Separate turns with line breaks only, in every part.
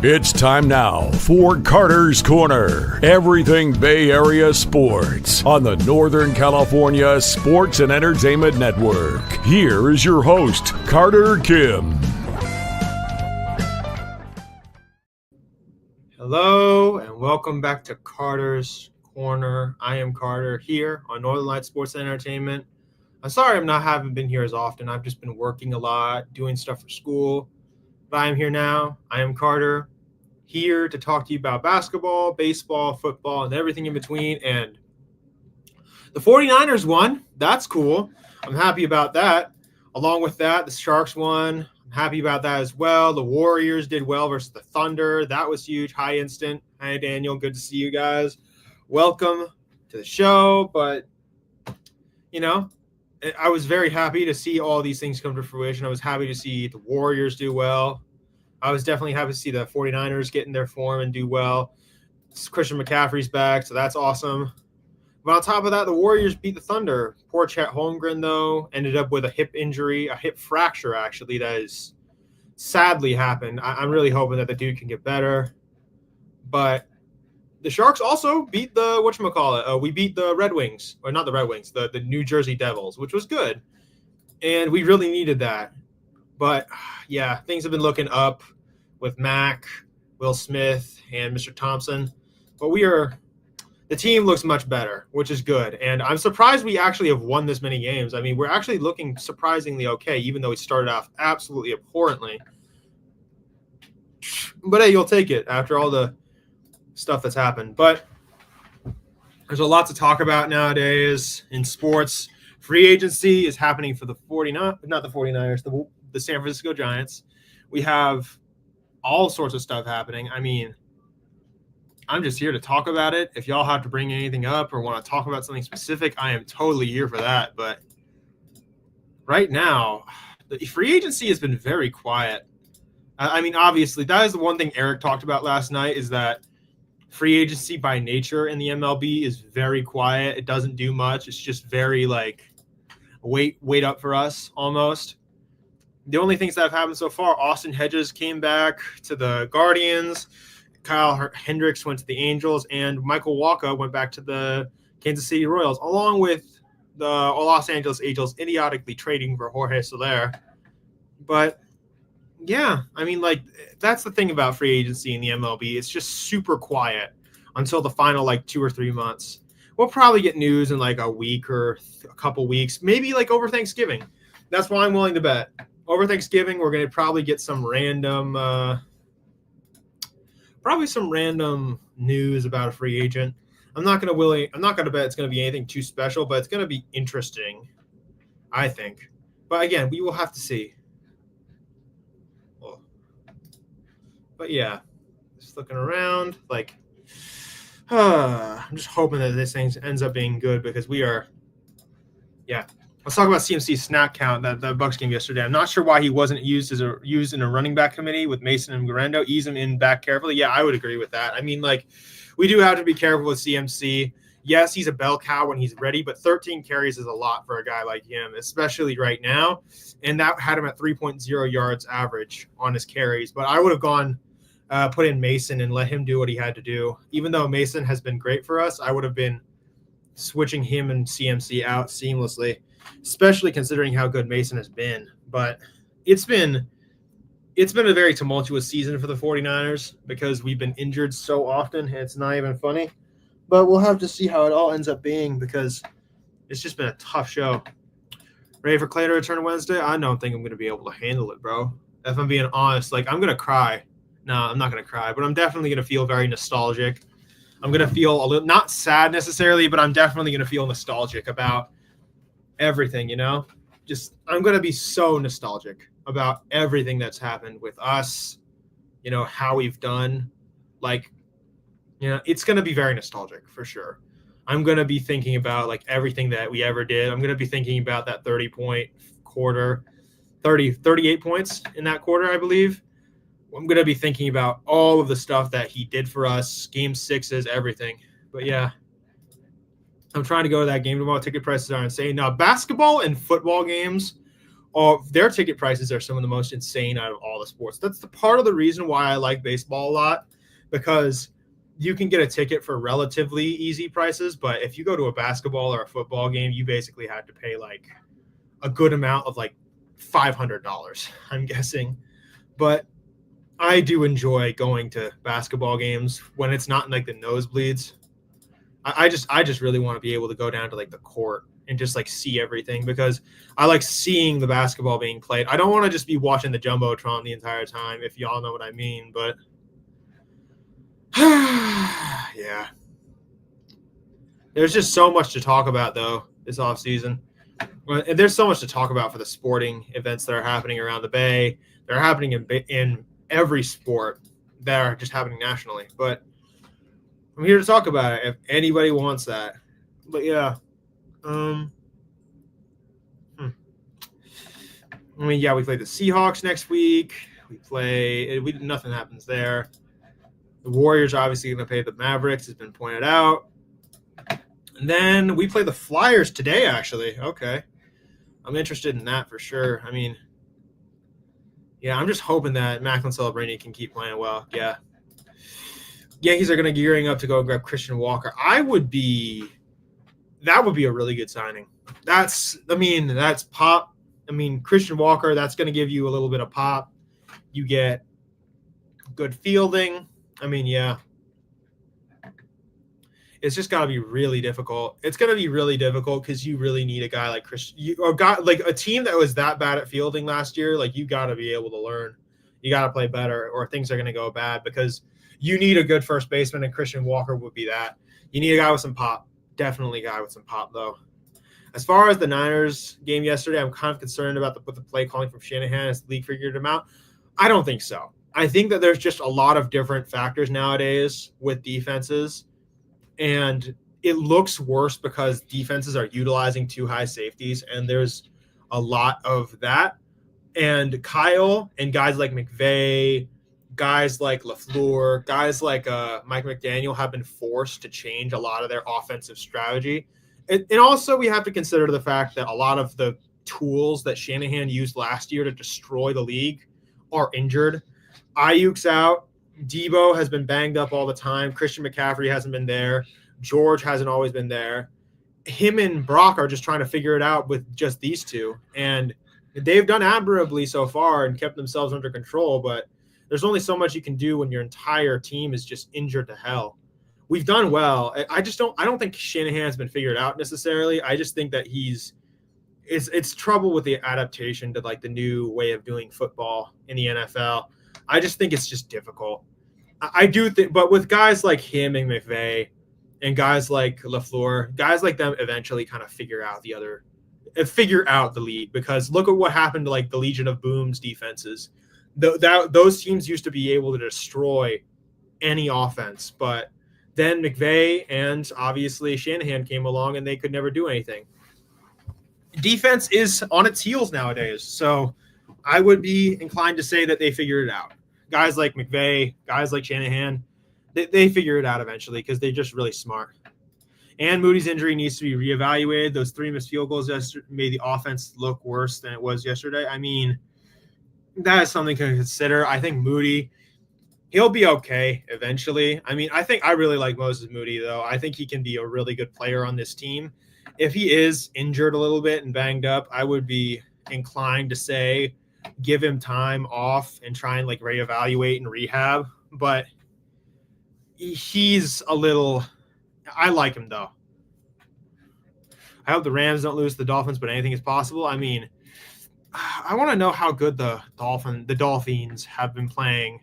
It's time now for Carter's Corner. Everything Bay Area sports on the Northern California Sports and Entertainment Network. Here is your host, Carter Kim.
Hello and welcome back to Carter's Corner. I am Carter here on Northern Light Sports and Entertainment. I'm sorry haven't been here as often. I've just been working a lot, doing stuff for school. But I am here now. I am Carter, here to talk to you about basketball, baseball, football, and everything in between. And the 49ers won. That's cool. I'm happy about that. Along with that, the Sharks won. I'm happy about that as well. The Warriors did well versus the Thunder. That was huge. Hi, Instant. Hi, Daniel. Good to see you guys. Welcome to the show. But, I was very happy to see all these things come to fruition. I was happy to see the Warriors do well. I was definitely happy to see the 49ers get in their form and do well. Christian McCaffrey's back, so that's awesome. But on top of that, the Warriors beat the Thunder. Poor Chet Holmgren, though, ended up with a hip injury, a hip fracture, actually, that has sadly happened. I'm really hoping that the dude can get better. But the Sharks also beat we beat the Red Wings, or not the Red Wings, the New Jersey Devils, which was good. And we really needed that. But, yeah, things have been looking up with Mac, Will Smith, and Mr. Thompson. But the team looks much better, which is good. And I'm surprised we actually have won this many games. I mean, we're actually looking surprisingly okay, even though we started off absolutely abhorrently. But, hey, you'll take it after all the stuff that's happened. But there's a lot to talk about nowadays in sports. Free agency is happening for the 49ers, the San Francisco Giants. We have all sorts of stuff happening. I mean, I'm just here to talk about it. If y'all have to bring anything up or want to talk about something specific, I am totally here for that. But right now, the free agency has been very quiet. I mean, obviously, that is the one thing Eric talked about last night, is that free agency by nature in the MLB is very quiet. It doesn't do much. It's just very wait up for us almost. The only things that have happened so far, Austin Hedges came back to the Guardians, Kyle Hendricks went to the Angels, and Michael Wacha went back to the Kansas City Royals, along with the Los Angeles Angels idiotically trading for Jorge Soler. But yeah, I mean, that's the thing about free agency in the MLB. It's just super quiet until the final 2 or 3 months. We'll probably get news in a week or a couple weeks, maybe over Thanksgiving. That's why I'm willing to bet. Over Thanksgiving, we're going to probably get some random news about a free agent. I'm not going to bet it's going to be anything too special, but it's going to be interesting, I think. But again, we will have to see. But yeah, just looking around, I'm just hoping that this thing ends up being good, because we are, yeah. Let's talk about CMC's snap count, that Bucks game yesterday. I'm not sure why he wasn't used in a running back committee with Mason and Garando. Ease him in back carefully. Yeah, I would agree with that. I mean, we do have to be careful with CMC. Yes, he's a bell cow when he's ready, but 13 carries is a lot for a guy like him, especially right now. And that had him at 3.0 yards average on his carries. But I would have gone put in Mason and let him do what he had to do. Even though Mason has been great for us, I would have been switching him and CMC out seamlessly, especially considering how good Mason has been. But it's been a very tumultuous season for the 49ers because we've been injured so often. It's not even funny. But we'll have to see how it all ends up being, because it's just been a tough show. Ready for Clay to return Wednesday? I don't think I'm going to be able to handle it, bro. If I'm being honest, I'm going to cry. No, I'm not going to cry, but I'm definitely going to feel very nostalgic. I'm going to feel a little, not sad necessarily, but I'm definitely going to feel nostalgic about everything, I'm going to be so nostalgic about everything that's happened with us, how we've done. It's going to be very nostalgic for sure. I'm going to be thinking about everything that we ever did. I'm going to be thinking about that 30-point quarter, 38 points in that quarter, I believe. I'm going to be thinking about all of the stuff that he did for us, game sixes, everything. But yeah, I'm trying to go to that game tomorrow. Ticket prices are insane. Now, basketball and football games their ticket prices are some of the most insane out of all the sports. That's the part of the reason why I like baseball a lot, because you can get a ticket for relatively easy prices. But if you go to a basketball or a football game, you basically have to pay like a good amount of like $500, I'm guessing. But I do enjoy going to basketball games when it's not in like the nosebleeds. I just really want to be able to go down to like the court and just like see everything, because I like seeing the basketball being played. I don't want to just be watching the Jumbotron the entire time, if y'all know what I mean, but yeah. There's just so much to talk about though this offseason. And there's so much to talk about for the sporting events that are happening around the Bay. They're happening in every sport that are just happening nationally. But I'm here to talk about it if anybody wants that. But yeah. I mean, yeah, we play the Seahawks next week. Nothing happens there. The Warriors are obviously going to play the Mavericks, has been pointed out. And then we play the Flyers today, actually. Okay. I'm interested in that for sure. I mean, yeah, I'm just hoping that Macklin Celebrini can keep playing well. Yeah. Yankees are going to gearing up to go grab Christian Walker. That would be a really good signing. That's pop. I mean, Christian Walker, that's going to give you a little bit of pop. You get good fielding. I mean, yeah. It's just got to be really difficult. It's going to be really difficult because you really need a guy like Christian, like a team that was that bad at fielding last year. Like, you got to be able to learn. You got to play better, or things are going to go bad, because you need a good first baseman, and Christian Walker would be that. You need a guy with some pop. Definitely a guy with some pop, though. As far as the Niners game yesterday, I'm kind of concerned about the play calling from Shanahan as the league figured him out. I don't think so. I think that there's just a lot of different factors nowadays with defenses, and it looks worse because defenses are utilizing too high safeties, and there's a lot of that. And Kyle and guys like McVay, guys like LaFleur, guys like Mike McDaniel have been forced to change a lot of their offensive strategy. And also we have to consider the fact that a lot of the tools that Shanahan used last year to destroy the league are injured. Ayuk's out. Debo has been banged up all the time. Christian McCaffrey hasn't been there. George hasn't always been there. Him and Brock are just trying to figure it out with just these two. And they've done admirably so far and kept themselves under control, but there's only so much you can do when your entire team is just injured to hell. We've done well. I don't think Shanahan's been figured out necessarily. I just think that it's trouble with the adaptation to like the new way of doing football in the NFL. I just think it's just difficult. I do think, but with guys like him and McVay and guys like LaFleur, guys like them eventually kind of figure out the lead, because look at what happened to like the Legion of Boom's defenses. Those teams used to be able to destroy any offense, but then McVay and obviously Shanahan came along and they could never do anything. Defense is on its heels nowadays, so I would be inclined to say that they figured it out. Guys like McVay, guys like Shanahan, they figure it out eventually because they're just really smart. And Moody's injury needs to be reevaluated. Those 3 missed field goals yesterday made the offense look worse than it was yesterday. I mean, that is something to consider. I think Moody, he'll be okay eventually. I mean, I really like Moses Moody, though. I think he can be a really good player on this team. If he is injured a little bit and banged up, I would be inclined to say give him time off and try and like reevaluate and rehab. But he's a little – I like him, though. I hope the Rams don't lose to the Dolphins, but anything is possible. I mean, I want to know how good the Dolphins have been playing.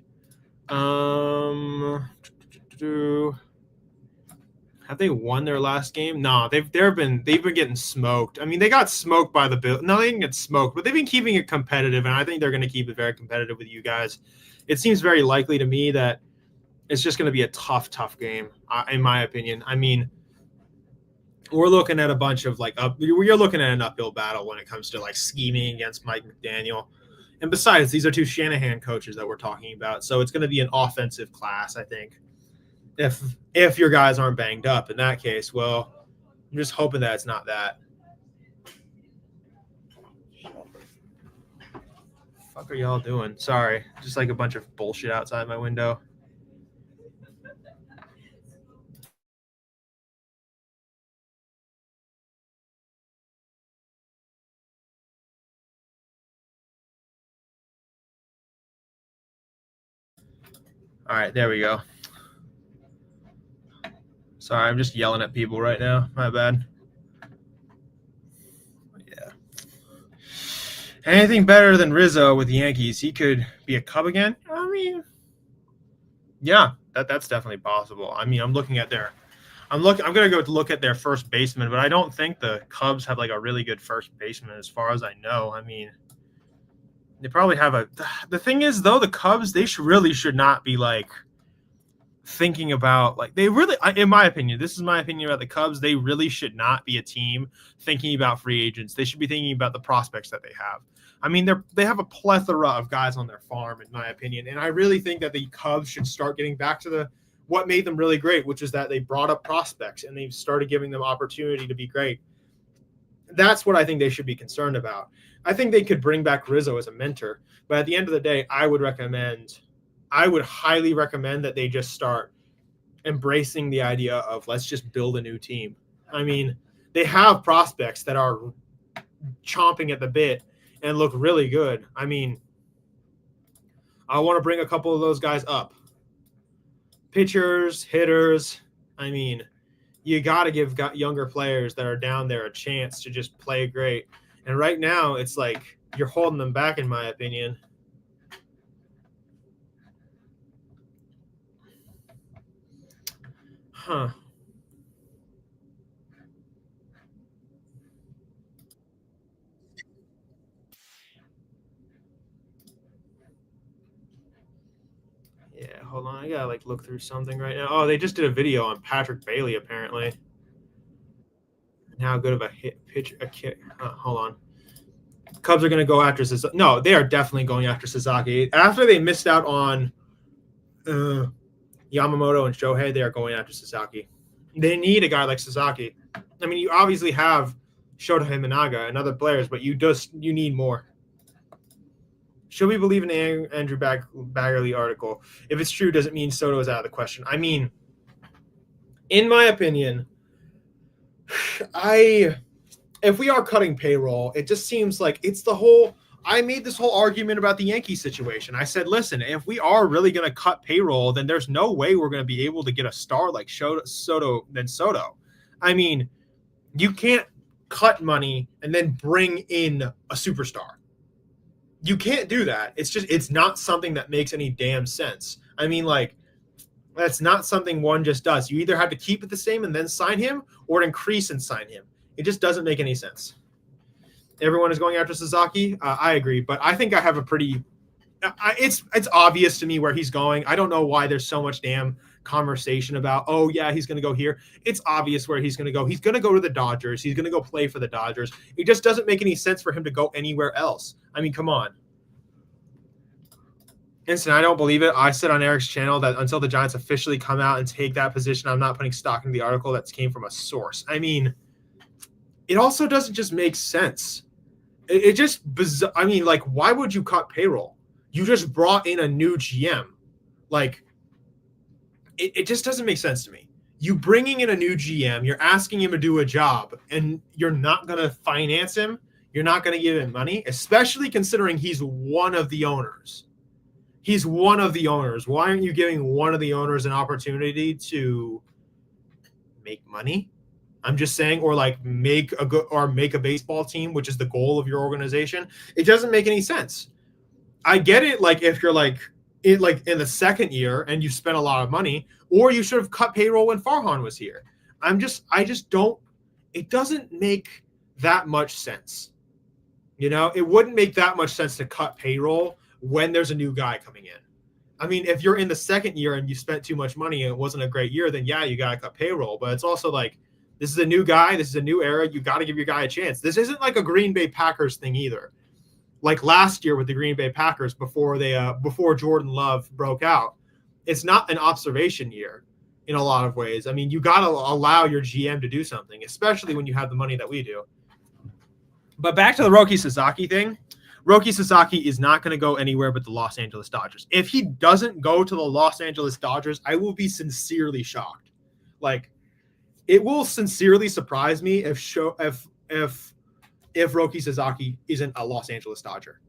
Have they won their last game? No, they've been getting smoked. I mean, they got smoked by the Bills. No, they didn't get smoked, but they've been keeping it competitive, and I think they're going to keep it very competitive with you guys. It seems very likely to me that it's just going to be a tough game, in my opinion. I mean, we're looking at a bunch of you're looking at an uphill battle when it comes to like scheming against Mike McDaniel. And besides, these are 2 Shanahan coaches that we're talking about, so it's going to be an offensive class, I think. If your guys aren't banged up in that case, well, I'm just hoping that it's not that. fuck are y'all doing? Sorry, just like a bunch of bullshit outside my window. All right, there we go. Sorry, I'm just yelling at people right now. My bad. Yeah. Anything better than Rizzo with the Yankees? He could be a Cub again. I mean, yeah, that's definitely possible. I mean, I'm gonna go look at their first baseman, but I don't think the Cubs have like a really good first baseman as far as I know. I mean, they probably have the thing is though, the Cubs, they really should not be like thinking about like they really, in my opinion, this is my opinion about the Cubs, they really should not be a team thinking about free agents. They should be thinking about the prospects that they have. I mean, they have a plethora of guys on their farm, in my opinion, and I really think that the Cubs should start getting back to what made them really great, which is that they brought up prospects and they started giving them opportunity to be great. That's what I think they should be concerned about. I think they could bring back Rizzo as a mentor, but at the end of the day, I would highly recommend that they just start embracing the idea of let's just build a new team. I mean, they have prospects that are chomping at the bit and look really good. I mean, I want to bring a couple of those guys up. Pitchers, hitters. I mean, you got to give younger players that are down there a chance to just play great. And right now, it's like you're holding them back, in my opinion. Huh. Yeah, hold on. I gotta look through something right now. Oh, they just did a video on Patrick Bailey, apparently. And how good of a hold on. Cubs are going to go after Sasaki. No, they are definitely going after Sasaki. After they missed out on Yamamoto and Shohei, they are going after Sasaki. They need a guy like Sasaki. I mean, you obviously have Shota Himanaga and other players, but you need more. Should we believe in the Andrew Baggerly article? If it's true, does it mean Soto is out of the question? I mean, in my opinion, if we are cutting payroll, it just seems like it's I made this whole argument about the Yankees situation. I said, listen, if we are really going to cut payroll, then there's no way we're going to be able to get a star like Soto. I mean, you can't cut money and then bring in a superstar. You can't do that. It's not something that makes any damn sense. I mean, that's not something one just does. You either have to keep it the same and then sign him or increase and sign him. It just doesn't make any sense. Everyone is going after Sasaki. I agree, but I think I have a pretty it's obvious to me where he's going. I don't know why there's so much damn conversation about, oh yeah, he's going to go here. It's obvious where he's going to go. He's going to go to the Dodgers. He's going to go play for the Dodgers. It just doesn't make any sense for him to go anywhere else. I mean, come on. Instant, I don't believe it. I said on Eric's channel that until the Giants officially come out and take that position, I'm not putting stock in the article that came from a source. I mean, it also doesn't just make sense. It just, I mean, why would you cut payroll? You just brought in a new GM. It just doesn't make sense to me. You bringing in a new GM, you're asking him to do a job, and you're not going to finance him. You're not going to give him money, especially considering he's one of the owners. He's one of the owners. Why aren't you giving one of the owners an opportunity to make money? I'm just saying, or make a baseball team, which is the goal of your organization. It doesn't make any sense. I get it. If you're in the second year and you spent a lot of money, or you should have cut payroll when Farhan was here. I just don't. It doesn't make that much sense. It wouldn't make that much sense to cut payroll when there's a new guy coming in. I mean, if you're in the second year and you spent too much money and it wasn't a great year, then yeah, you got to cut payroll. But it's also this is a new guy. This is a new era. You got to give your guy a chance. This isn't like a Green Bay Packers thing either. Like last year with the Green Bay Packers before Jordan Love broke out. It's not an observation year in a lot of ways. I mean, you got to allow your GM to do something, especially when you have the money that we do. But back to the Roki Sasaki thing. Roki Sasaki is not going to go anywhere but the Los Angeles Dodgers. If he doesn't go to the Los Angeles Dodgers, I will be sincerely shocked. Like, it will sincerely surprise me if Roki Sasaki isn't a Los Angeles Dodger.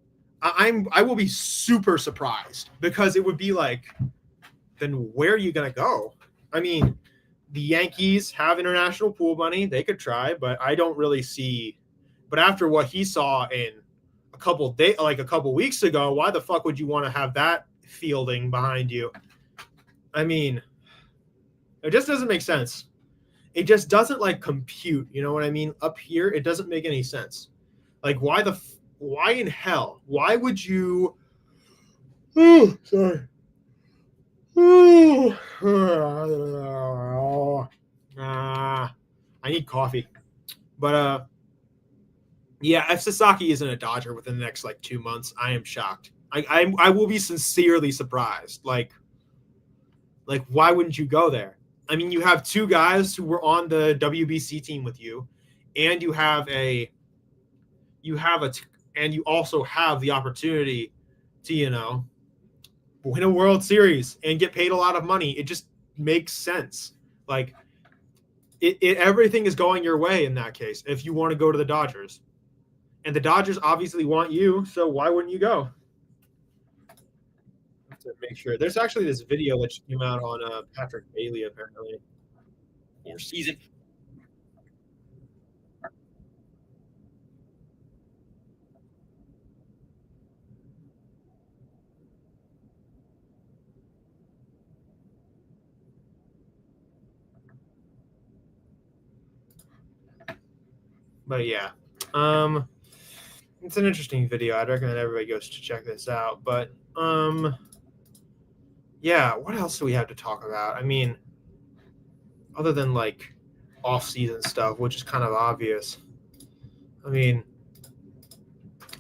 I will be super surprised, because it would be like, then where are you going to go? I mean, the Yankees have international pool money. They could try, but I don't really see. But after what he saw in a couple weeks ago, why the fuck would you want to have that fielding behind you? I mean, it just doesn't make sense. It just doesn't like compute. You know what I mean? Up here, it doesn't make any sense. Like, why in hell? Why would you? Oh, sorry. I need coffee. But yeah, if Sasaki isn't a Dodger within the next like 2 months, I am shocked. I will be sincerely surprised. Like why wouldn't you go there? I mean, you have two guys who were on the WBC team with you, and you also have the opportunity to, win a World Series and get paid a lot of money. It just makes sense. Like, everything is going your way in that case if you want to go to the Dodgers. And the Dodgers obviously want you, so why wouldn't you go? To make sure. There's actually this video that came out on Patrick Bailey, apparently.
For season.
But yeah, it's an interesting video. I'd recommend everybody goes to check this out. But yeah, what else do we have to talk about? I mean, other than like off-season stuff, which is kind of obvious. I mean,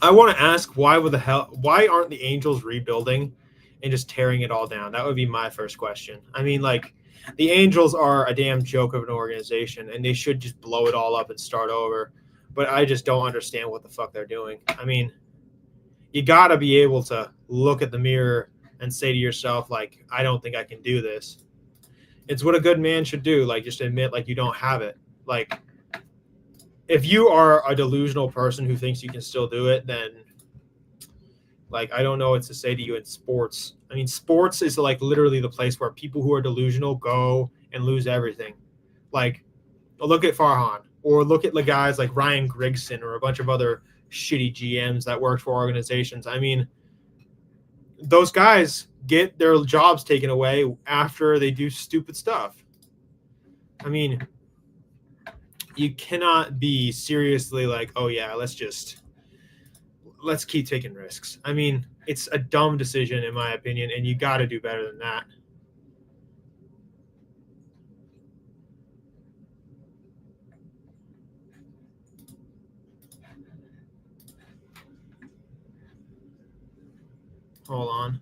I want to ask why aren't the Angels rebuilding and just tearing it all down? That would be my first question. I mean, like, the Angels are a damn joke of an organization, and they should just blow it all up and start over. But I just don't understand what the fuck they're doing. I mean, you got to be able to look at the mirror and say to yourself, like, I don't think I can do this. It's what a good man should do. Like, just admit, like, you don't have it. Like, if you are a delusional person who thinks you can still do it, then, like, I don't know what to say to you in sports. I mean, sports is, like, literally the place where people who are delusional go and lose everything. Like, look at Farhan, or look at the guys like Ryan Grigson or a bunch of other shitty GMs that worked for organizations. I mean, those guys get their jobs taken away after they do stupid stuff. I mean, you cannot be seriously like, oh yeah, let's keep taking risks. I mean, it's a dumb decision in my opinion, and you got to do better than that. Hold on.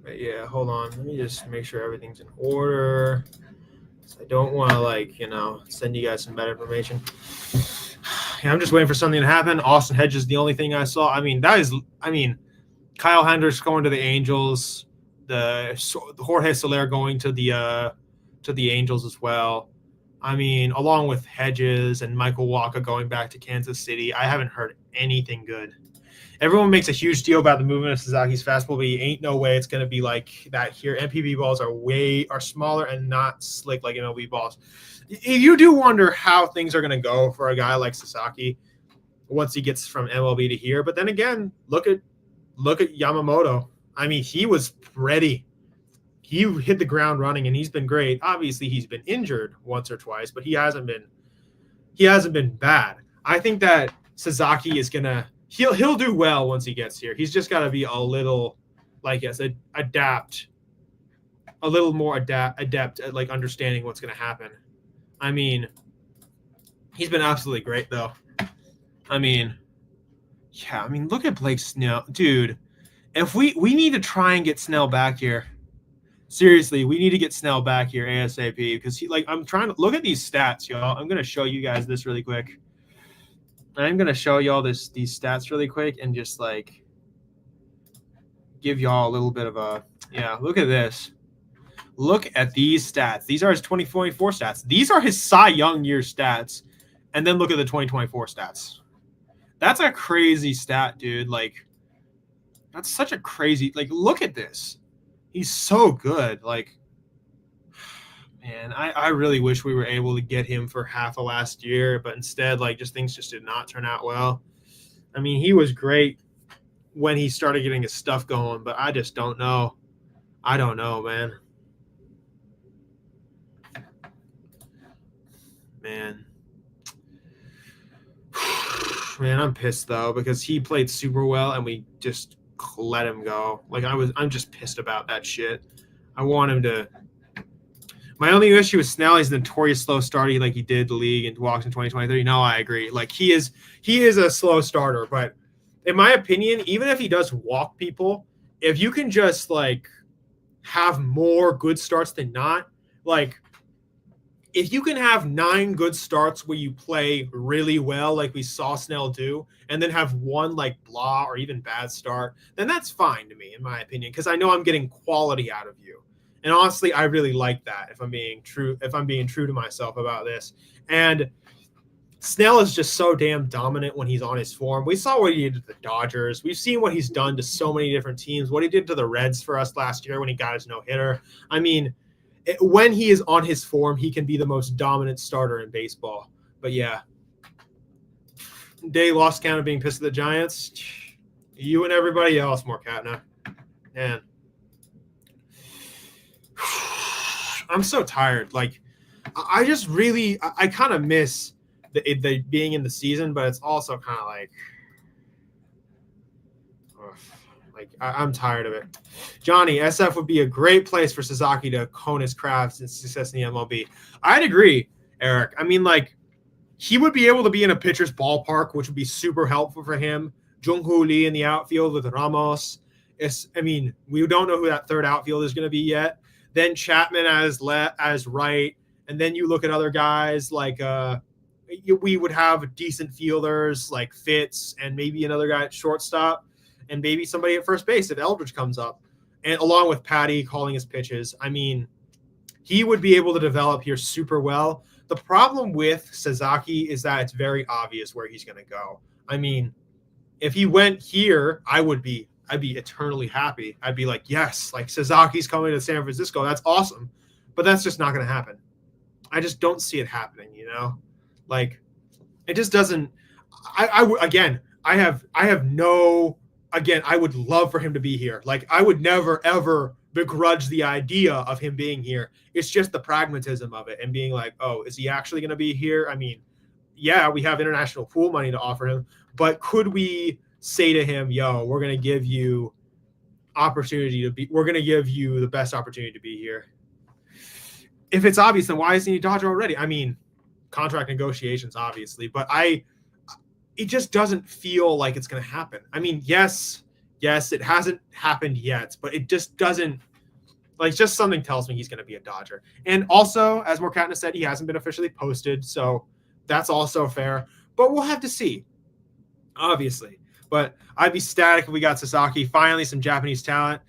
But yeah, hold on. Let me just make sure everything's in order. I don't want to, like, send you guys some bad information. Yeah, I'm just waiting for something to happen. Austin Hedges is the only thing I saw. I mean, Kyle Hendricks going to the Angels, the Jorge Soler going to the Angels as well. I mean, along with Hedges and Michael Wacha going back to Kansas City, I haven't heard anything good. Everyone makes a huge deal about the movement of Sasaki's fastball, but ain't no way it's going to be like that here. MPB balls are smaller and not slick like MLB balls. You do wonder how things are going to go for a guy like Sasaki once he gets from MLB to here. But then again, look at Yamamoto. I mean, he was ready. He hit the ground running, and he's been great. Obviously, he's been injured once or twice, but he hasn't been bad. I think that Sasaki is gonna he'll do well once he gets here. He's just got to be a little, like I said, a little more adept at like understanding what's going to happen. I mean, he's been absolutely great though. I mean, Yeah, I mean, look at Blake Snell. Dude, if we need to try and get Snell back here. Seriously, we need to get Snell back here ASAP because I'm trying to look at these stats, y'all. I'm gonna show you guys this really quick. I'm gonna show y'all these stats really quick and just like give y'all a little bit of a look at this. Look at these stats. These are his 2024 stats. These are his Cy Young year stats. And then look at the 2024 stats. That's a crazy stat, dude. Like, that's such a crazy, like, look at this. He's so good. Like, man, I really wish we were able to get him for half of last year, but instead, like, things just did not turn out well. I mean, he was great when he started getting his stuff going, but I just don't know. I don't know, man. Man, I'm pissed though because he played super well and we just let him go. Like I'm just pissed about that shit. I want him to. My only issue with Snell is the notorious slow starter like he did the league and walks in 2023. No, I agree. Like he is a slow starter, but in my opinion, even if he does walk people, if you can just like have more good starts than not, like. If you can have 9 good starts where you play really well, like we saw Snell do, and then have one like blah or even bad start, then that's fine to me, in my opinion, because I know I'm getting quality out of you. And honestly, I really like that if I'm being true to myself about this. And Snell is just so damn dominant when he's on his form. We saw what he did to the Dodgers. We've seen what he's done to so many different teams, what he did to the Reds for us last year when he got his no-hitter. I mean, when he is on his form, he can be the most dominant starter in baseball. But yeah, Day lost count of being pissed at the Giants. You and everybody else, Morkatna. Man, I'm so tired. Like, I just really, I kind of miss the being in the season, but it's also kind of like. I'm tired of it. Johnny, SF would be a great place for Sasaki to hone his craft and success in the MLB. I'd agree, Eric. I mean, like, he would be able to be in a pitcher's ballpark, which would be super helpful for him. Jung-Hoo Lee in the outfield with Ramos. We don't know who that third outfield is going to be yet. Then Chapman as right. And then you look at other guys like we would have decent fielders like Fitz and maybe another guy at shortstop. And maybe somebody at first base if Eldridge comes up, and along with Patty calling his pitches. I mean, he would be able to develop here super well. The problem with Sasaki is that it's very obvious where he's going to go. I mean, if he went here, I'd be eternally happy. I'd be like, yes, like Sasaki's coming to San Francisco. That's awesome. But that's just not going to happen. I just don't see it happening, you know? Like, it just doesn't. I would love for him to be here. Like, I would never, ever begrudge the idea of him being here. It's just the pragmatism of it and being like, oh, is he actually going to be here? I mean, yeah, we have international pool money to offer him, but could we say to him, yo, we're going to give you we're going to give you the best opportunity to be here. If it's obvious, then why isn't he a Dodger already? I mean, contract negotiations, obviously, but it just doesn't feel like it's going to happen. I mean, yes, it hasn't happened yet, but it just doesn't, like, just something tells me he's going to be a Dodger. And also, as Morkatna said, he hasn't been officially posted, so that's also fair. But we'll have to see, obviously. But I'd be static if we got Sasaki. Finally, some Japanese talent.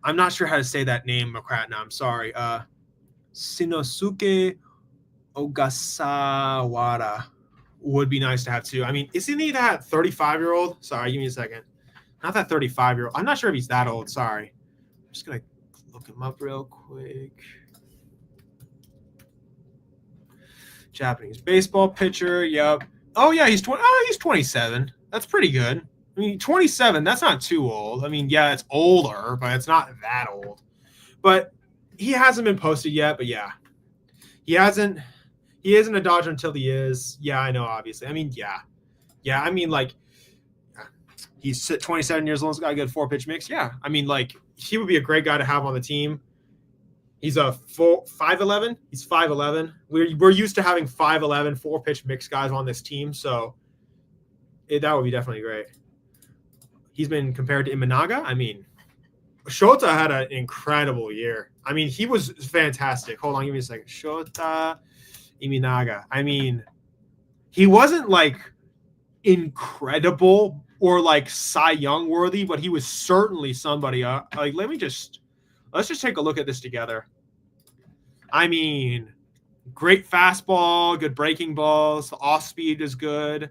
I'm not sure how to say that name, Morkatna. I'm sorry. Shinosuke Ogasawara would be nice to have too. I mean, isn't he that 35-year-old? Sorry, give me a second. Not that 35-year-old. I'm not sure if he's that old. Sorry. I'm just going to look him up real quick. Japanese baseball pitcher. Yep. Oh, yeah, he's 27. That's pretty good. I mean, 27, that's not too old. I mean, yeah, it's older, but it's not that old. But he hasn't been posted yet, but yeah. He isn't a Dodger until he is. Yeah, I know, obviously. I mean, yeah. Yeah, I mean, like, he's 27 years old. He's got a good 4-pitch mix. Yeah, I mean, like, he would be a great guy to have on the team. He's a 5'11". He's 5'11". We're used to having 5'11", 4-pitch mix guys on this team, so that would be definitely great. he's been compared to Imanaga. I mean, Shota had an incredible year. I mean, he was fantastic. Hold on, give me a second. Shota Imanaga. I mean, he wasn't like incredible or like Cy Young worthy, but he was certainly somebody. Like, let's just take a look at this together. I mean, great fastball, good breaking balls. The off speed is good.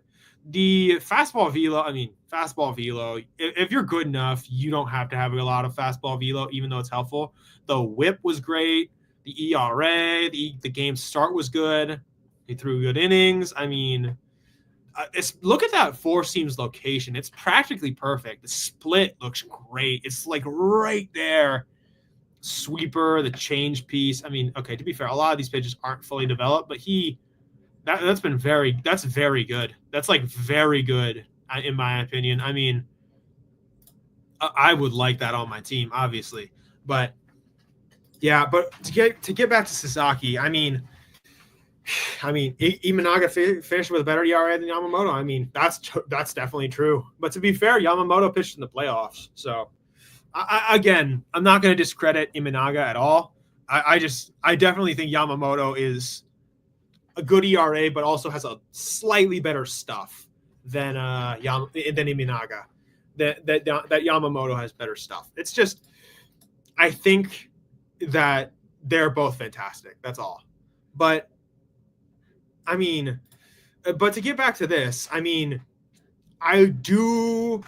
The fastball velo, if you're good enough, you don't have to have a lot of fastball velo, even though it's helpful. The whip was great. The ERA, the game start was good. He threw good innings. I mean, look at that four seams location. It's practically perfect. The split looks great. It's like right there. Sweeper, the change piece. I mean, okay, to be fair, a lot of these pitches aren't fully developed, but that's very good. That's like very good in my opinion. I mean, I would like that on my team, obviously, but yeah. But to get back to Sasaki, I mean, Imanaga finished with a better ERA than Yamamoto. I mean, that's definitely true. But to be fair, Yamamoto pitched in the playoffs, so. I'm not going to discredit Imanaga at all. I definitely think Yamamoto is a good ERA, but also has a slightly better stuff than Imanaga. That Yamamoto has better stuff. It's just, I think that they're both fantastic. That's all. But I mean, to get back to this, I mean, I do.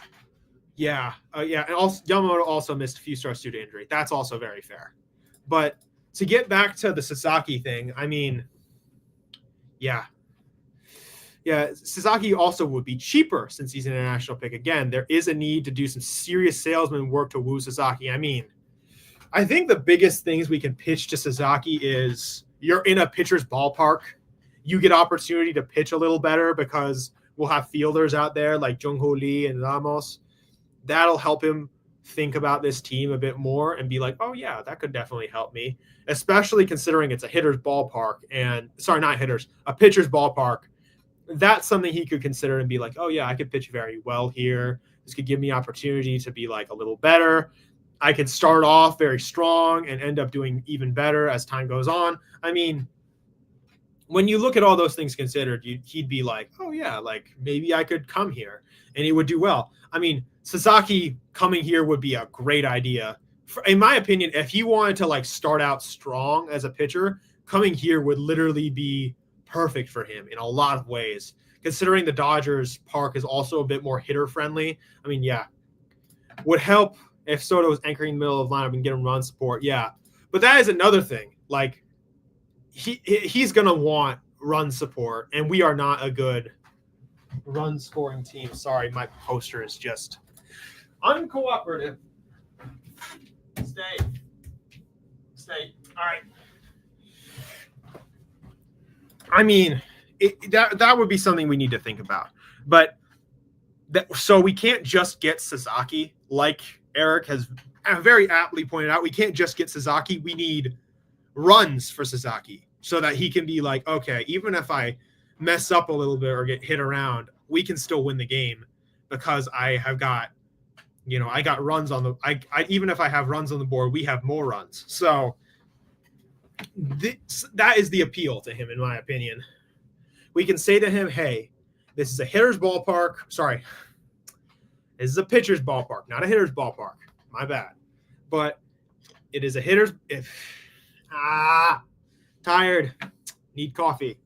Yeah. And also Yamamoto also missed a few starts due to injury. That's also very fair. But to get back to the Sasaki thing, I mean, yeah, Sasaki also would be cheaper since he's an international pick. Again, there is a need to do some serious salesman work to woo Sasaki. I mean, I think the biggest things we can pitch to Sasaki is you're in a pitcher's ballpark. You get opportunity to pitch a little better because we'll have fielders out there like Jung-Ho Lee and Ramos. That'll help him think about this team a bit more and be like, oh, yeah, that could definitely help me, especially considering it's a hitter's ballpark a pitcher's ballpark. That's something he could consider and be like, oh, yeah, I could pitch very well here. This could give me opportunity to be like a little better. I could start off very strong and end up doing even better as time goes on. I mean, when you look at all those things considered, he'd be like, oh, yeah, like maybe I could come here and he would do well. I mean, Sasaki coming here would be a great idea. In my opinion, if he wanted to like start out strong as a pitcher, coming here would literally be perfect for him in a lot of ways, considering the Dodgers park is also a bit more hitter friendly. I mean, yeah, would help if Soto was anchoring the middle of the lineup and get him run support. Yeah. But that is another thing. Like he's going to want run support, and we are not a good run scoring team. Sorry, my poster is just uncooperative. Stay. All right. I mean, that would be something we need to think about. But so we can't just get Sasaki, like Eric has very aptly pointed out. We can't just get Sasaki. We need runs for Sasaki so that he can be like, okay, even if I mess up a little bit or get hit around, we can still win the game because I have got, I got runs on I even if I have runs on the board, we have more runs. So that is the appeal to him, in my opinion. We can say to him, hey, this is a hitter's ballpark. Sorry. This is a pitcher's ballpark, not a hitter's ballpark. My bad. But it is a hitter's. Tired. Need coffee.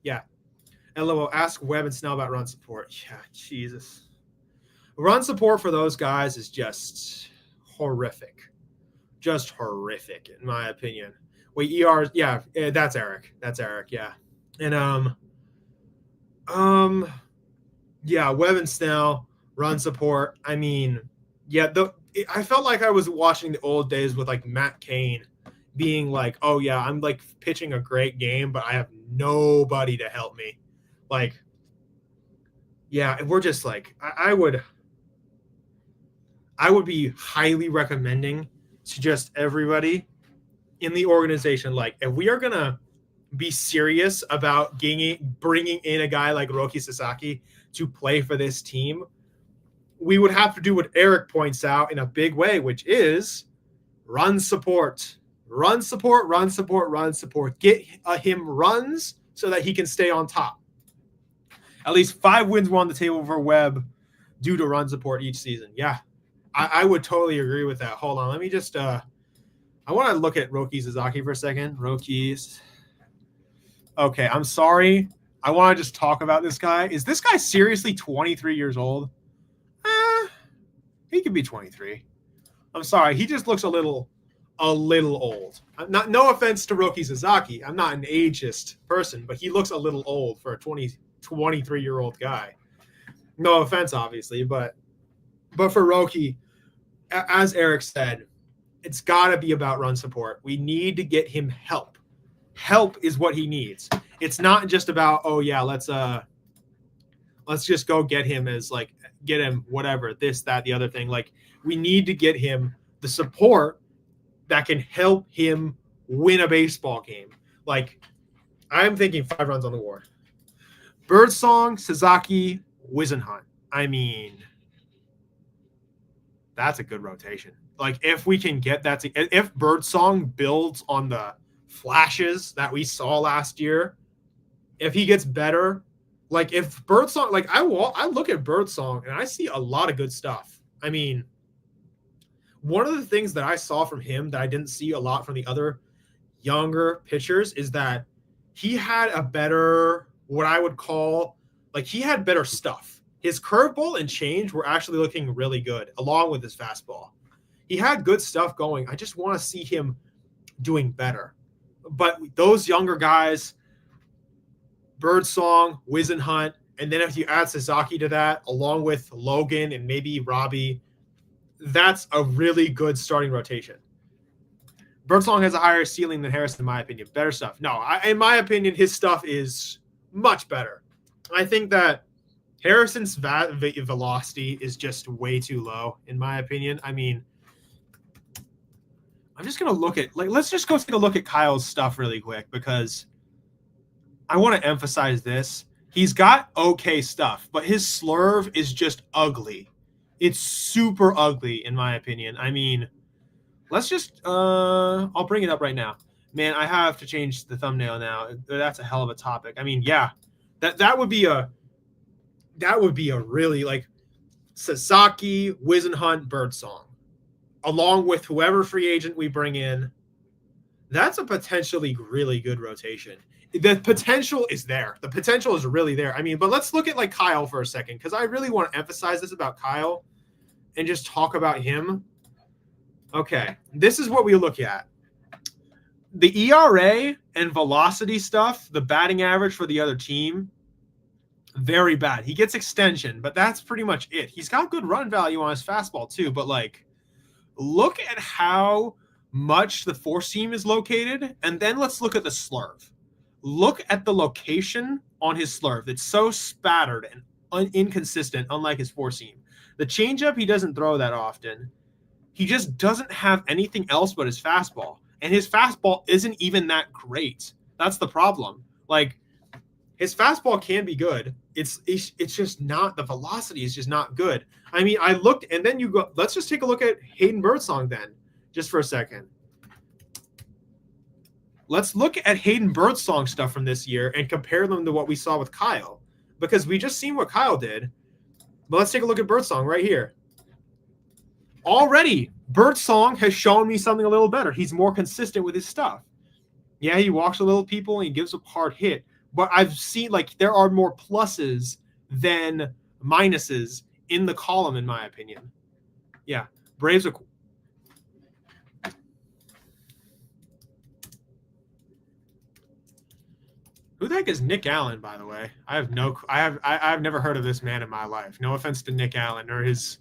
Yeah. LOL, ask Webb and Snell about run support. Yeah, Jesus. Run support for those guys is just horrific. Just horrific, in my opinion. Wait, ER, yeah, that's Eric. Yeah. And yeah, Webb and Snell, run support. I mean, yeah, I felt like I was watching the old days with like Matt Cain being like, oh yeah, I'm like pitching a great game, but I have nobody to help me. Like, yeah, we're just like, I would be highly recommending to just everybody in the organization, like, if we are going to be serious about bringing in a guy like Roki Sasaki to play for this team, we would have to do what Eric points out in a big way, which is run support. Run support, run support, run support. Get him runs so that he can stay on top. At least 5 wins were on the table for Webb due to run support each season. Yeah, I would totally agree with that. Hold on. Let me just I want to look at Roki Sasaki for a second. Roki's. Okay, I'm sorry. I want to just talk about this guy. Is this guy seriously 23 years old? He could be 23. I'm sorry. He just looks a little old. No offense to Roki Sasaki. I'm not an ageist person, but he looks a little old for a 23-year-old guy. No offense, obviously, but for Roki, as Eric said, it's got to be about run support. We need to get him help. Help is what he needs. It's not just about, oh yeah, let's just go get him whatever, this, that, the other thing. Like, we need to get him the support that can help him win a baseball game. Like, I'm thinking 5 runs on the board. Birdsong, Sasaki, Whisenhunt. I mean, that's a good rotation. Like, if we can get that, if Birdsong builds on the flashes that we saw last year, if he gets better, like if Birdsong, like I look at Birdsong and I see a lot of good stuff. I mean, one of the things that I saw from him that I didn't see a lot from the other younger pitchers is that he had a better, what I would call, like he had better stuff. His curveball and change were actually looking really good along with his fastball. He had good stuff going. I just want to see him doing better. But those younger guys, Birdsong, Whisenhunt, and then if you add Sasaki to that, along with Logan and maybe Robbie, that's a really good starting rotation. Birdsong has a higher ceiling than Harrison, in my opinion. Better stuff. No, in my opinion, his stuff is much better. I think that Harrison's velocity is just way too low, in my opinion. I mean, I'm just going to look at, let's just go take a look at Kyle's stuff really quick because I want to emphasize this. He's got okay stuff, but his slurve is just ugly. It's super ugly, in my opinion. I mean, let's just, I'll bring it up right now. Man, I have to change the thumbnail now. That's a hell of a topic. I mean, yeah, that would be a really, like, Sasaki, Whisenhunt, Birdsong, along with whoever free agent we bring in. That's a potentially really good rotation. The potential is there. The potential is really there. I mean, but let's look at like Kyle for a second, because I really want to emphasize this about Kyle and just talk about him. Okay, this is what we look at. The ERA and velocity stuff, the batting average for the other team, very bad. He gets extension, but that's pretty much it. He's got good run value on his fastball too, but like, look at how much the four seam is located, and then let's look at the slurve. Look at the location on his slurve. It's so spattered and inconsistent, unlike his four seam. The changeup, he doesn't throw that often. He just doesn't have anything else but his fastball. And his fastball isn't even that great. That's the problem. Like, his fastball can be good. It's just not, the velocity is just not good. I mean, I looked, and then you go, let's just take a look at Hayden Birdsong then, just for a second. Let's look at Hayden Birdsong stuff from this year and compare them to what we saw with Kyle, because we just seen what Kyle did. But let's take a look at Birdsong right here. Already, Birdsong has shown me something a little better. He's more consistent with his stuff. Yeah, he walks a little people and he gives up hard hit, but I've seen, like, there are more pluses than minuses in the column, in my opinion. Yeah, Braves are. Who the heck is Nick Allen, by the way? I've never heard of this man in my life. No offense to Nick Allen or his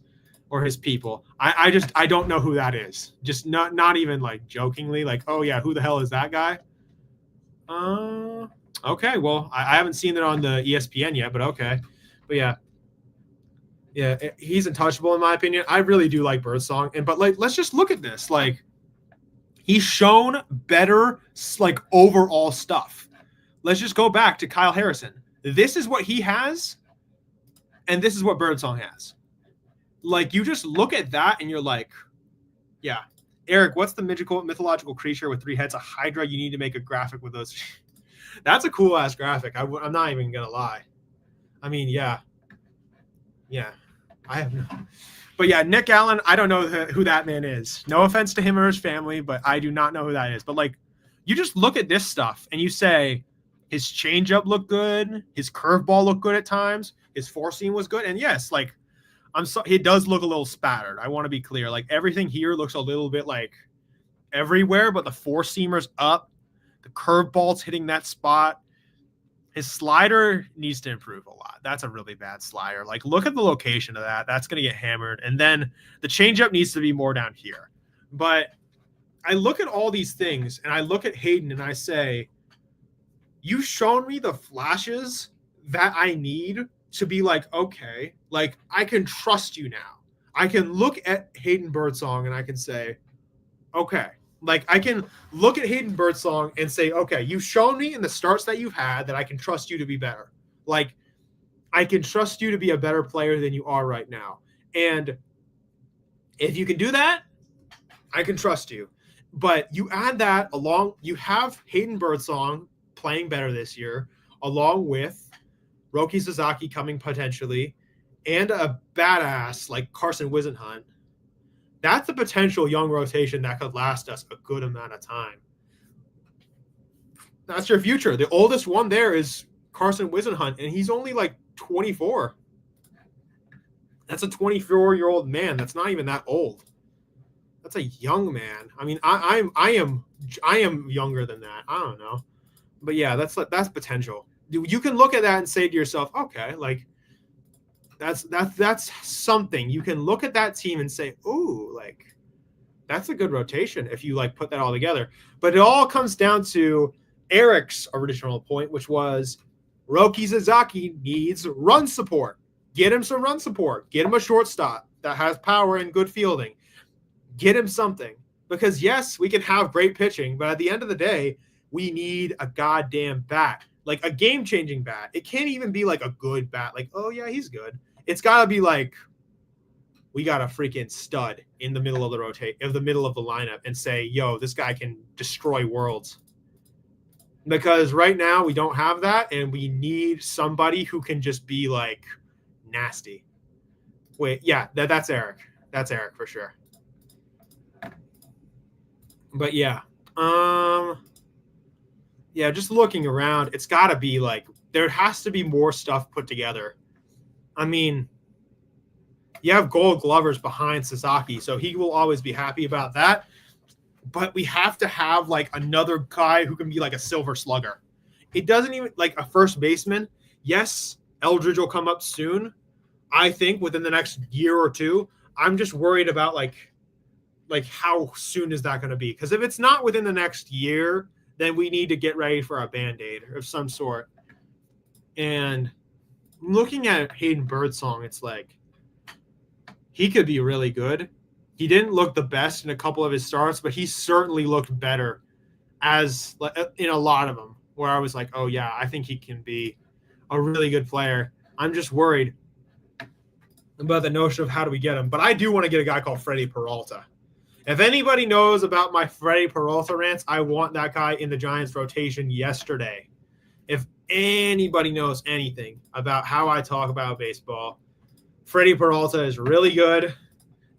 people. I don't know who that is. Just not even like jokingly, like, oh yeah, who the hell is that guy? Okay, well, I haven't seen it on the ESPN yet, but okay. But yeah, he's untouchable in my opinion. I really do like Birdsong, but like, let's just look at this. Like, he's shown better, like, overall stuff. Let's just go back to Kyle Harrison. This is what he has, and this is what Birdsong has. Like, you just look at that and you're like, yeah. Eric, what's the mythological creature with 3 heads? A Hydra. You need to make a graphic with those. That's a cool ass graphic. I'm not even gonna lie. I mean, yeah. I have no. But yeah, Nick Allen. I don't know who that man is. No offense to him or his family, but I do not know who that is. But like, you just look at this stuff and you say, his changeup looked good, his curveball looked good at times, his 4-seam was good, and yes, like, he does look a little spattered. I want to be clear. Like, everything here looks a little bit like everywhere, but the 4-seamer's up. The curveball's hitting that spot. His slider needs to improve a lot. That's a really bad slider. Like, look at the location of that. That's going to get hammered. And then the changeup needs to be more down here. But I look at all these things, and I look at Hayden, and I say, you've shown me the flashes that I need to be like, okay, like, I can trust you now. I can look at Hayden Birdsong and I can say, okay, like, I can look at Hayden Birdsong and say, okay, you've shown me in the starts that you've had that I can trust you to be better. Like, I can trust you to be a better player than you are right now. And if you can do that, I can trust you. But you add that along, you have Hayden Birdsong playing better this year, along with Roki Sasaki coming potentially, and a badass like Carson Whisenhunt. That's a potential young rotation that could last us a good amount of time. That's your future. The oldest one there is Carson Whisenhunt, and he's only like 24. That's a 24-year-old man. That's not even that old. That's a young man. I mean, I am younger than that. I don't know. But yeah, that's potential. You can look at that and say to yourself, okay, like, that's something. You can look at that team and say, ooh, like, that's a good rotation if you like put that all together. But it all comes down to Eric's original point, which was Roki Sasaki needs run support. Get him some run support. Get him a shortstop that has power and good fielding. Get him something. Because yes, we can have great pitching, but at the end of the day, we need a goddamn bat. Like, a game-changing bat. It can't even be like a good bat. Like, oh yeah, he's good. It's got to be like, we got a freaking stud in the middle of the middle of the lineup and say, yo, this guy can destroy worlds. Because right now we don't have that, and we need somebody who can just be like nasty. Wait, yeah, that's Eric. That's Eric for sure. But yeah. Yeah, just looking around, it's got to be like, there has to be more stuff put together. I mean, you have Gold Glovers behind Sasaki, so he will always be happy about that. But we have to have like another guy who can be like a silver slugger. It doesn't even, like, a first baseman. Yes, Eldridge will come up soon, I think, within the next year or two. I'm just worried about like how soon is that going to be? Because if it's not within the next year, then we need to get ready for a Band-Aid of some sort. And looking at Hayden Birdsong, it's like, he could be really good. He didn't look the best in a couple of his starts, but he certainly looked better as in a lot of them, where I was like, oh yeah, I think he can be a really good player. I'm just worried about the notion of how do we get him. But I do want to get a guy called Freddie Peralta. If anybody knows about my Freddie Peralta rants, I want that guy in the Giants rotation yesterday. If anybody knows anything about how I talk about baseball, Freddie Peralta is really good,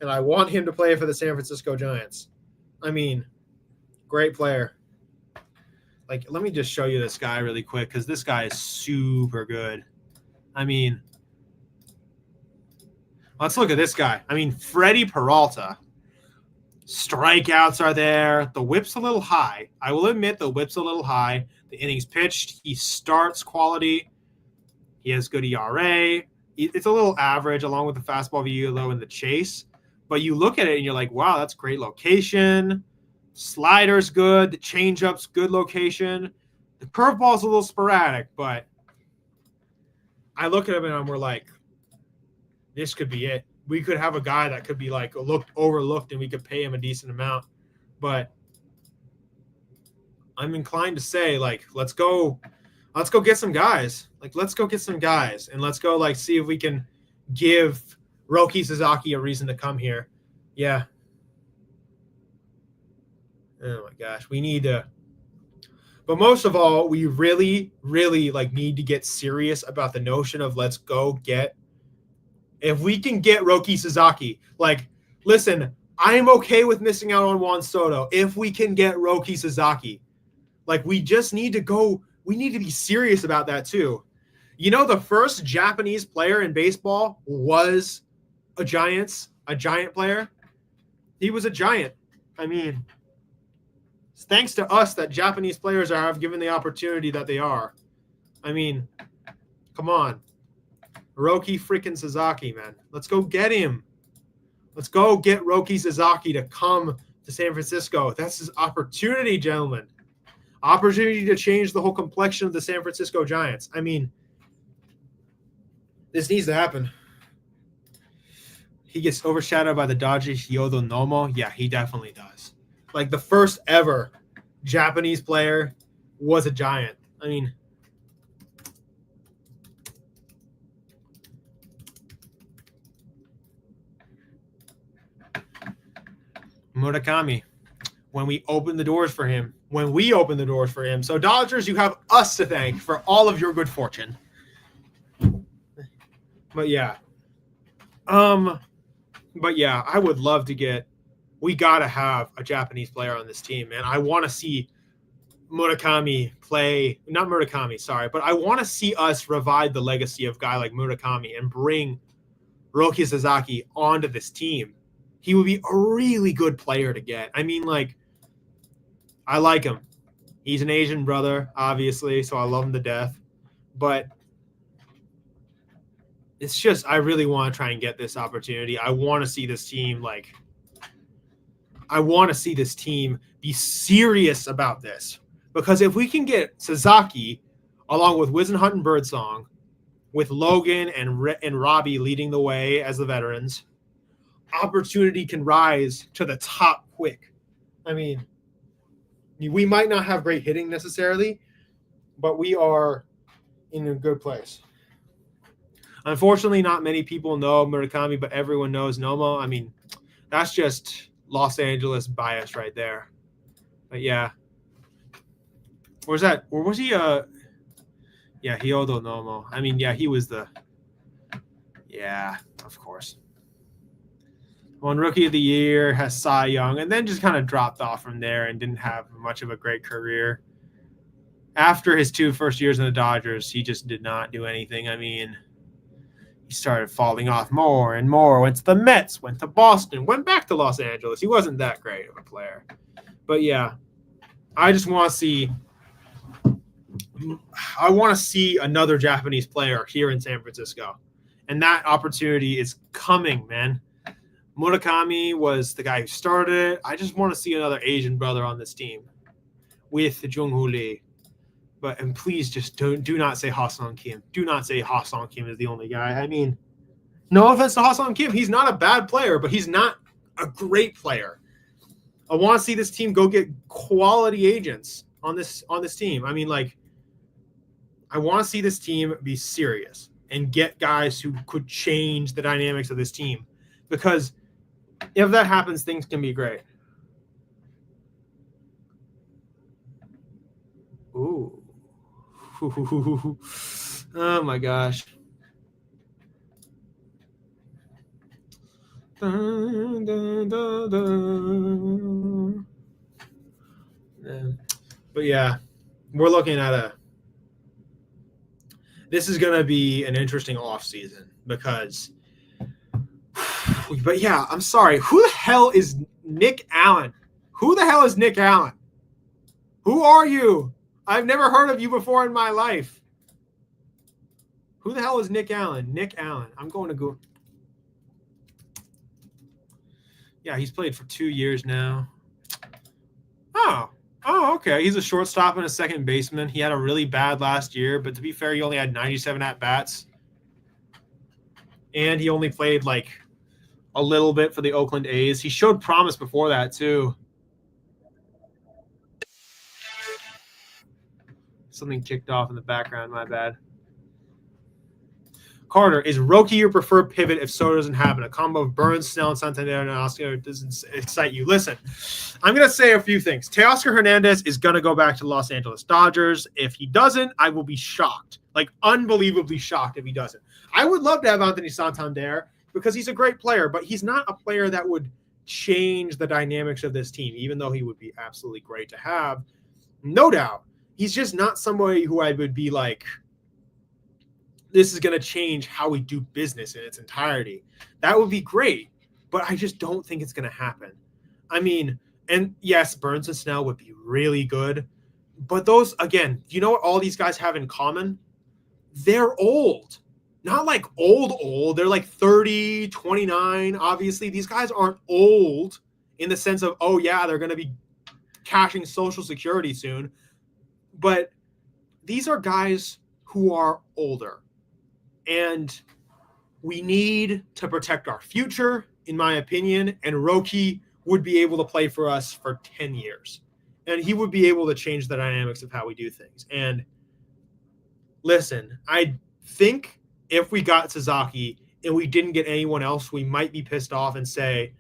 and I want him to play for the San Francisco Giants. I mean, great player. Like, let me just show you this guy really quick, because this guy is super good. I mean, let's look at this guy. I mean, Freddie Peralta. Strikeouts are there. The whip's a little high. I will admit the whip's a little high. The innings pitched, he starts quality. He has good ERA. It's a little average along with the fastball velo and the chase. But you look at it and you're like, wow, that's great location. Slider's good. The changeup's good location. The curveball's a little sporadic, but I look at him and we're like, this could be it. We could have a guy that could be like overlooked and we could pay him a decent amount. But I'm inclined to say, like, let's go get some guys. Like, let's go get some guys and let's go like see if we can give Roki Sasaki a reason to come here. Yeah. Oh my gosh, we need to. But most of all, we really, really need to get serious about the notion of let's go get. If we can get Roki Sasaki, listen, I am okay with missing out on Juan Soto if we can get Roki Sasaki. We just need to go. We need to be serious about that too. The first Japanese player in baseball was a giant player. He was a giant. I mean, it's thanks to us that Japanese players have given the opportunity that they are. I mean, come on. Roki freaking Sasaki, man. Let's go get him. Let's go get Roki Sasaki to come to San Francisco. That's his opportunity, gentlemen. Opportunity to change the whole complexion of the San Francisco Giants. I mean, this needs to happen. He gets overshadowed by the Dodgers Hyodo Nomo. Yeah, he definitely does. The first ever Japanese player was a Giant. I mean, Murakami, when we opened the doors for him. So Dodgers, you have us to thank for all of your good fortune. But yeah. I would love to get. We gotta have a Japanese player on this team, man. I want to see Murakami play. Not Murakami, sorry, but I want to see us revive the legacy of a guy like Murakami and bring Roki Sasaki onto this team. He would be a really good player to get. I mean, I like him. He's an Asian brother, obviously, so I love him to death. But it's just, I really want to try and get this opportunity. I want to see this team, I want to see this team be serious about this. Because if we can get Sasaki, along with Whisenhunt and Birdsong, with Logan and Robbie leading the way as the veterans, opportunity can rise to the top quick. I mean, we might not have great hitting necessarily, but we are in a good place. Unfortunately, not many people know Murakami, but everyone knows Nomo. I mean, that's just Los Angeles bias right there. But yeah. Where's that? Or was he Hyodo Nomo. I mean, yeah, he was of course. Won Rookie of the Year, has Cy Young, and then just kind of dropped off from there and didn't have much of a great career. After his 2 first years in the Dodgers, he just did not do anything. I mean, he started falling off more and more. Went to the Mets, went to Boston, went back to Los Angeles. He wasn't that great of a player. But yeah, I just want to see another Japanese player here in San Francisco. And that opportunity is coming, man. Murakami was the guy who started it. I just want to see another Asian brother on this team with Jung-Hoo Lee. And please just do not say Ha-Seong Kim. Do not say Ha-Seong Kim is the only guy. I mean, no offense to Ha-Seong Kim. He's not a bad player, but he's not a great player. I want to see this team go get quality agents on this team. I mean, I want to see this team be serious and get guys who could change the dynamics of this team. Because if that happens, things can be great. Ooh. Oh my gosh. Dun, dun, dun, dun. But yeah, we're looking at this is going to be an interesting off season because, but yeah, I'm sorry. Who the hell is Nick Allen? Who the hell is Nick Allen? Who are you? I've never heard of you before in my life. Who the hell is Nick Allen? Nick Allen. I'm going to go. Yeah, he's played for 2 years now. Oh, okay. He's a shortstop and a second baseman. He had a really bad last year, but to be fair, he only had 97 at-bats. And he only played a little bit for the Oakland A's. He showed promise before that, too. Something kicked off in the background, my bad. Carter, is Roki your preferred pivot if Soto doesn't have it? A combo of Burns, Snell, and Santander and Oscar doesn't excite you. Listen, I'm going to say a few things. Teoscar Hernandez is going to go back to the Los Angeles Dodgers. If he doesn't, I will be shocked, like unbelievably shocked if he doesn't. I would love to have Anthony Santander because he's a great player, but he's not a player that would change the dynamics of this team, even though he would be absolutely great to have. No doubt. He's just not somebody who I would be like, this is going to change how we do business in its entirety. That would be great, but I just don't think it's going to happen. I mean, and yes, Burns and Snell would be really good, but those, again, you know what all these guys have in common? They're old. Not like old. They're like 30, 29. Obviously, these guys aren't old in the sense of, oh, yeah, they're going to be cashing Social Security soon. But these are guys who are older. And we need to protect our future, in my opinion. And Roki would be able to play for us for 10 years. And he would be able to change the dynamics of how we do things. And listen, I think if we got Sasaki and we didn't get anyone else, we might be pissed off and say,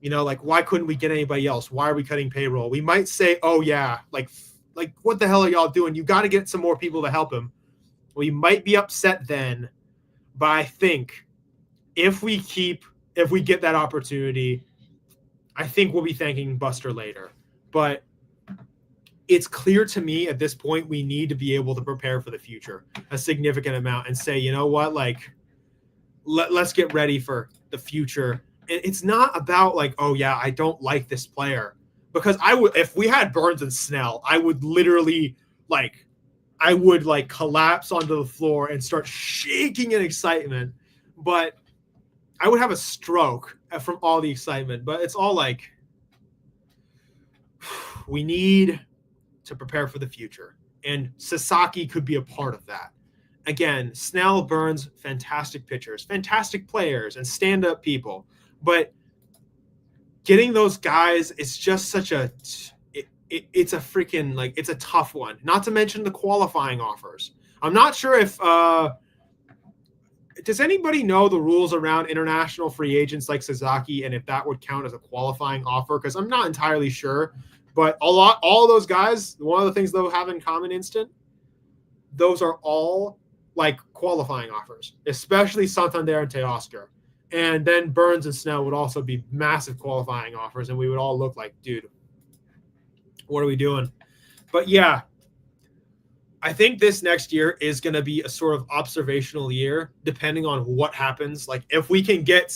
you know, like, why couldn't we get anybody else? Why are we cutting payroll? We might say, oh, yeah, like what the hell are y'all doing? You got to get some more people to help him. We might be upset then, but I think if we get that opportunity, I think we'll be thanking Buster later. But it's clear to me at this point we need to be able to prepare for the future a significant amount and say, you know what, like, let's get ready for the future. And it's not about like, oh, yeah, I don't like this player. Because I would, if we had Burns and Snell, I would literally collapse onto the floor and start shaking in excitement. But I would have a stroke from all the excitement. But it's all like, we need to prepare for the future. And Sasaki could be a part of that. Again, Snell, Burns, fantastic pitchers, fantastic players, and stand-up people. But getting those guys, it's just such a it's a freaking, like, it's a tough one. Not to mention the qualifying offers. I'm not sure if does anybody know the rules around international free agents like Sasaki and if that would count as a qualifying offer? Because I'm not entirely sure. But all those guys, one of the things they'll have in common instant, those are all like qualifying offers, especially Santander and Teoscar. And then Burns and Snell would also be massive qualifying offers, and we would all look like, dude, what are we doing? But yeah, I think this next year is going to be a sort of observational year, depending on what happens. Like if we can get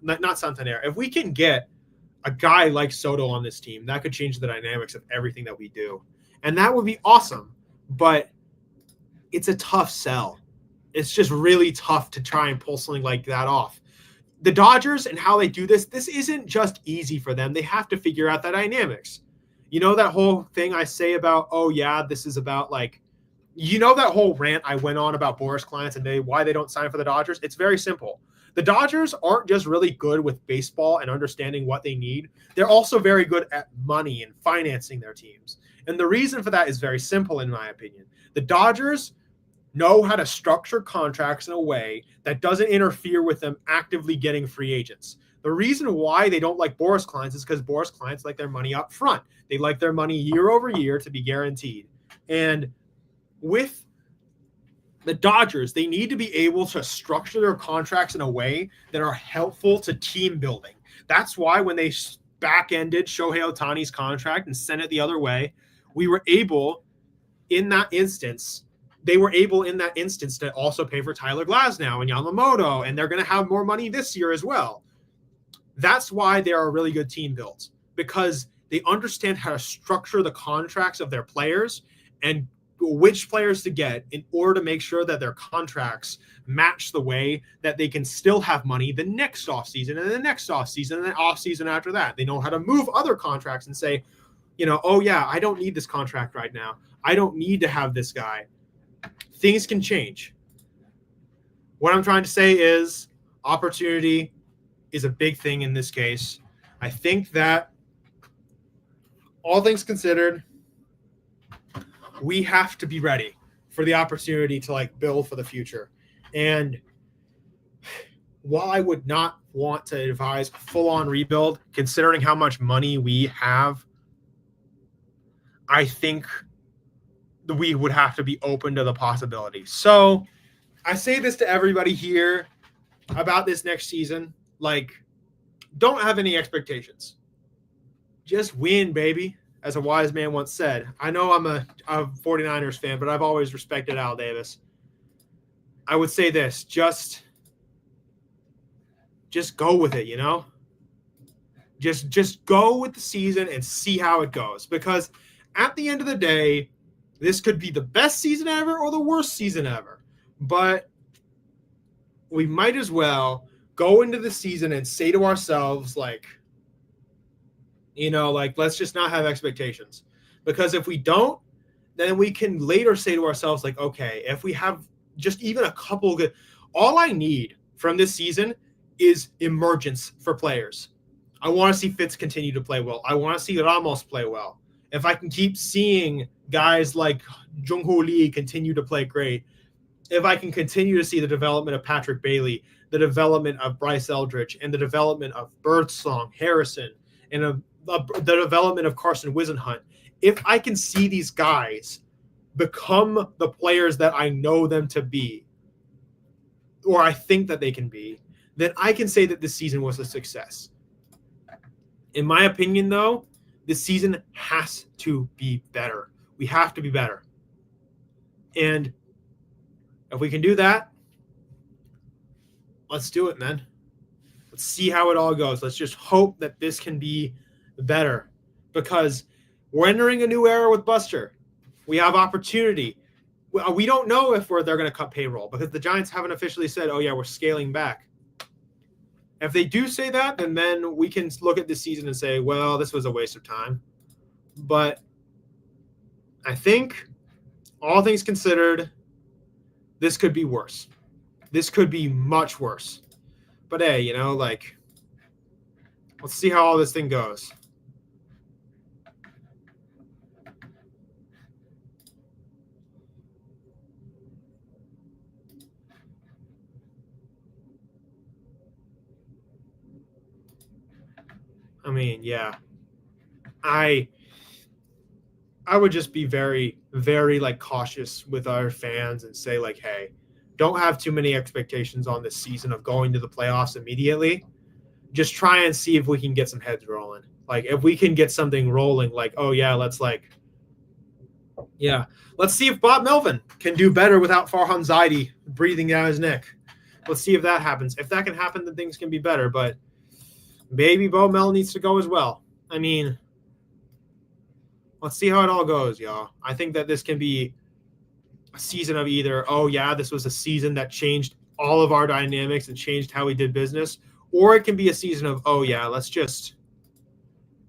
not Santander, if we can get a guy like Soto on this team, that could change the dynamics of everything that we do. And that would be awesome. But it's a tough sell. It's just really tough to try and pull something like that off. The Dodgers and how they do this isn't just easy for them. They have to figure out the dynamics. You know that whole thing I say about, oh, yeah, this is about like, you know that whole rant I went on about Boris clients and why they don't sign for the Dodgers? It's very simple. The Dodgers aren't just really good with baseball and understanding what they need. They're also very good at money and financing their teams. And the reason for that is very simple, in my opinion. The Dodgers know how to structure contracts in a way that doesn't interfere with them actively getting free agents. The reason why they don't like Boris clients is because Boris clients like their money up front. They like their money year over year to be guaranteed. And with the Dodgers, they need to be able to structure their contracts in a way that are helpful to team building. That's why when they back-ended Shohei Ohtani's contract and sent it the other way, we were able in that instance to also pay for Tyler Glasnow and Yamamoto, and they're going to have more money this year as well. That's why they are a really good team built, because they understand how to structure the contracts of their players and which players to get in order to make sure that their contracts match the way that they can still have money the next offseason and the next offseason and the offseason after that. They know how to move other contracts and say, you know, oh yeah, I don't need this contract right now. I don't need to have this guy. Things can change. What I'm trying to say is opportunity is a big thing in this case. I think that all things considered, we have to be ready for the opportunity to like build for the future. And while I would not want to advise a full-on rebuild, considering how much money we have, I think we would have to be open to the possibility. So I say this to everybody here about this next season. Like, don't have any expectations. Just win, baby, as a wise man once said. I know I'm a 49ers fan, but I've always respected Al Davis. I would say this, just go with it, you know? Just go with the season and see how it goes. Because at the end of the day, this could be the best season ever or the worst season ever. But we might as well go into the season and say to ourselves, like, you know, like, let's just not have expectations. Because if we don't, then we can later say to ourselves, like, okay, if we have just even a couple good, all I need from this season is emergence for players. I want to see Fitz continue to play well. I want to see Ramos play well. If I can keep seeing guys like Jung-Hoo Lee continue to play great, if I can continue to see the development of Patrick Bailey, the development of Bryce Eldridge, and the development of Birdsong, Harrison, and the development of Carson Wisenhunt, if I can see these guys become the players that I know them to be, or I think that they can be, then I can say that this season was a success. In my opinion, though, this season has to be better. We have to be better. And if we can do that, let's do it, man. Let's see how it all goes. Let's just hope that this can be better, because we're entering a new era with Buster. We have opportunity. We don't know if they're going to cut payroll, because the Giants haven't officially said, oh, yeah, we're scaling back. If they do say that, then we can look at this season and say, well, this was a waste of time. But I think, all things considered, this could be worse. This could be much worse. But hey, you know, like, let's see how all this thing goes. I mean, yeah. I would just be very, very, like, cautious with our fans and say, like, hey, don't have too many expectations on this season of going to the playoffs immediately. Just try and see if we can get some heads rolling. Like, if we can get something rolling, like, oh, yeah, let's see if Bob Melvin can do better without Farhan Zaidi breathing down his neck. Let's see if that happens. If that can happen, then things can be better. But maybe Bo Mel needs to go as well. I mean, let's see how it all goes, y'all. I think that this can be a season of either, oh, yeah, this was a season that changed all of our dynamics and changed how we did business, or it can be a season of, oh, yeah, let's just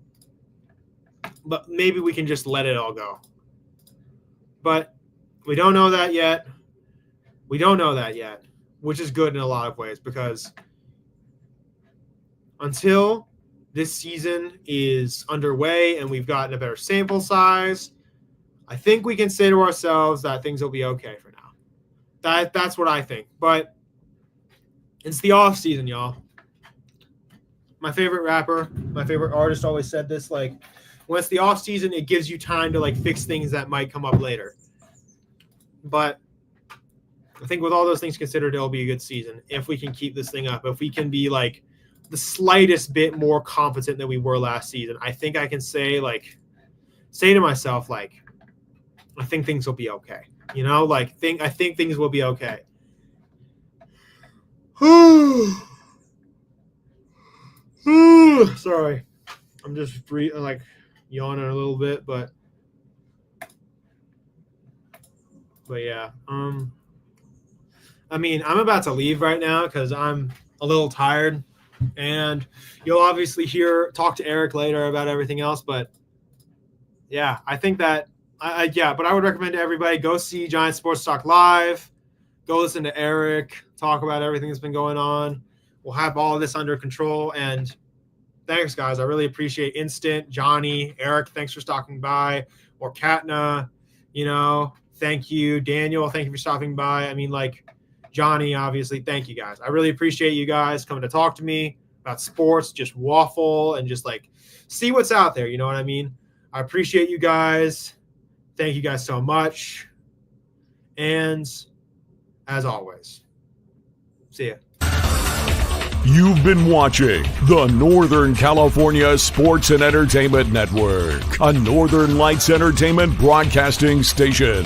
– but maybe we can just let it all go. But we don't know that yet. Which is good in a lot of ways, because until this season is underway and we've gotten a better sample size, I think we can say to ourselves that things will be okay for now. That's what I think. But it's the off season, y'all. My favorite rapper, my favorite artist always said this, like, when it's the off season, it gives you time to, like, fix things that might come up later. But I think with all those things considered, it'll be a good season if we can keep this thing up. If we can be, like, the slightest bit more competent than we were last season, I think I can say to myself, like, I think things will be okay. You know, like, I think things will be okay. Sorry. I'm just breathing, like, yawning a little bit, but yeah. I mean, I'm about to leave right now because I'm a little tired, and you'll obviously talk to Eric later about everything else. But yeah, I think that but I would recommend to everybody, go see Giant Sports Talk live, go listen to Eric talk about everything that's been going on. We'll have all of this under control. And thanks, guys. I really appreciate Instant, Johnny, Eric. Thanks for stopping by. Or Katna, you know, thank you. Daniel, thank you for stopping by. I mean, like, Johnny, obviously. Thank you guys. I really appreciate you guys coming to talk to me about sports, just waffle and just like see what's out there. You know what I mean? I appreciate you guys. Thank you guys so much. And as always, see ya.
You've been watching the Northern California Sports and Entertainment Network, a Northern Lights Entertainment broadcasting station.